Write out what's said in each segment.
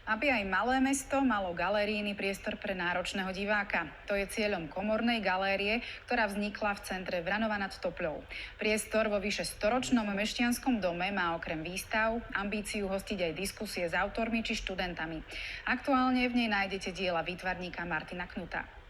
Aby aj malé mesto malo galerijný priestor pre náročného diváka. To je cieľom Komornej galérie, ktorá vznikla v centre Vranova nad Topľou. Priestor vo vyše storočnom mešťanskom dome má okrem výstav ambíciu hostiť aj diskusie s autormi či študentami. Aktuálne v nej nájdete diela výtvarníka Martina Knuta.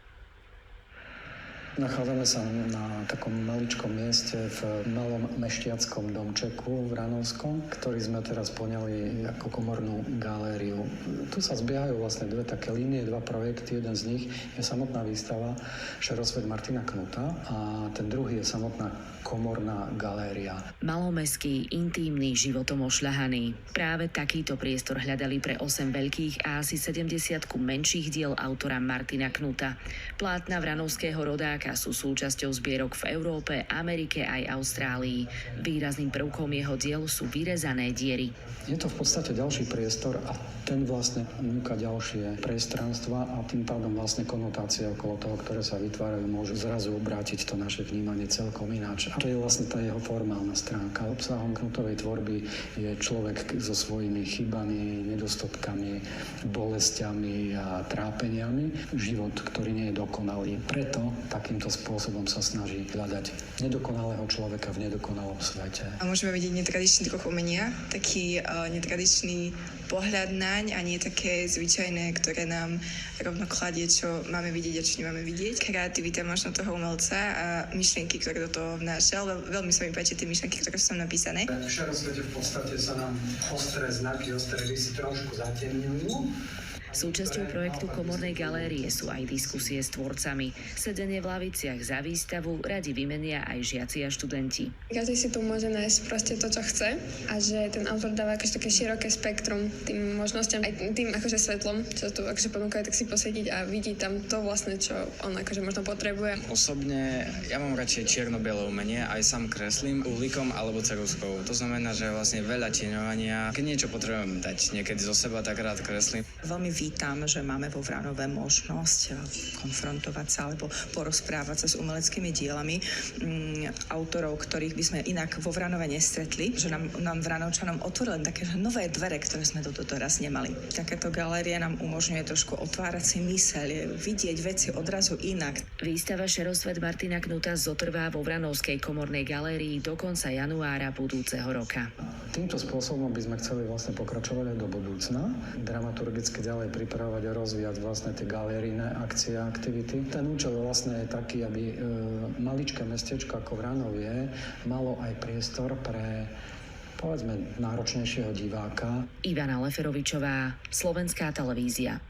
Nachádzame sa na takom maličkom mieste v malom mešťackom domčeku v Ranovskom, ktorý sme teraz poňali ako komornú galériu. Tu sa zbiehajú vlastne dve také línie, dva projekty. Jeden z nich je samotná výstava Šerosvet Martina Knuta a ten druhý je samotná komorná galéria. Malomestský, intímny, životom ošľahaný. Práve takýto priestor hľadali pre 8 veľkých a asi 70 menších diel autora Martina Knuta. Plátna vranovského rodáka sú súčasťou zbierok v Európe, Amerike aj Austrálii. Výrazným prvkom jeho diel sú vyrezané diery. Je to v podstate ďalší priestor a ten vlastne núka ďalšie priestranstva a tým pádom vlastne konotácie okolo toho, ktoré sa vytvárajú, môžu zrazu obrátiť to naše vnímanie celkom ináč. A to je vlastne tá jeho formálna stránka. Obsahom Knutovej tvorby je človek so svojimi chybami, nedostatkami, bolestiami a trápeniami. Život, ktorý nie je dokonalý. Preto takýmto spôsobom sa snaží hľadať nedokonalého človeka v nedokonalom svete. A môžeme vidieť netradičný druh umenia, taký netradičný pohľad naň a nie také zvyčajné, ktoré nám rovno kladie, čo máme vidieť a čo nemáme vidieť. Kreativita možno toho umelca a myšlienky, ktoré do toho vnášal. Veľmi sa mi páči tie myšlienky, ktoré sú tam napísané. V Šerosvete v podstate sa nám ostré znaky, ostré rysy trošku zatemňujú. Súčasťou projektu Komornej galérie sú aj diskusie s tvorcami. Sedenie v laviciach za výstavu radi vymenia aj žiaci a študenti. Každý si tu môže nájsť proste to, čo chce a že ten autor dáva akože také široké spektrum tým možnostiam, aj tým akože svetlom, čo tu akože ponúkajú, tak si posvietiť a vidí tam to vlastne, čo on akože možno potrebuje. Osobne ja mám radšej čierno-biele umenie, aj sám kreslím uhlíkom alebo ceruzkou. To znamená, že vlastne veľa tieňovania. Keď niečo potrebujem dať niekedy zo seba, tak rád kreslím. Veľmi vítam, že máme vo Vranove možnosť konfrontovať sa alebo porozprávať sa s umeleckými dielami autorov, ktorých by sme inak vo Vranove nestretli, že nám Vranovčanom otvorili také nové dvere, ktoré sme doteraz nemali. Takéto galérie nám umožňuje trošku otvárať si myseľ, vidieť veci odrazu inak. Výstava Šerosvet Martina Knuta zotrvá vo Vranovskej komornej galérii do konca januára budúceho roka. Týmto spôsobom by sme chceli vlastne pokračovať aj do budúcna, dramaturgicky ďalej pripravovať a rozvíjať vlastne tie galerijné akcie a aktivity. Ten účel vlastne je taký, aby maličké mestečko ako Vranov je, malo aj priestor pre, povedzme, náročnejšieho diváka. Ivana Leferovičová, Slovenská televízia.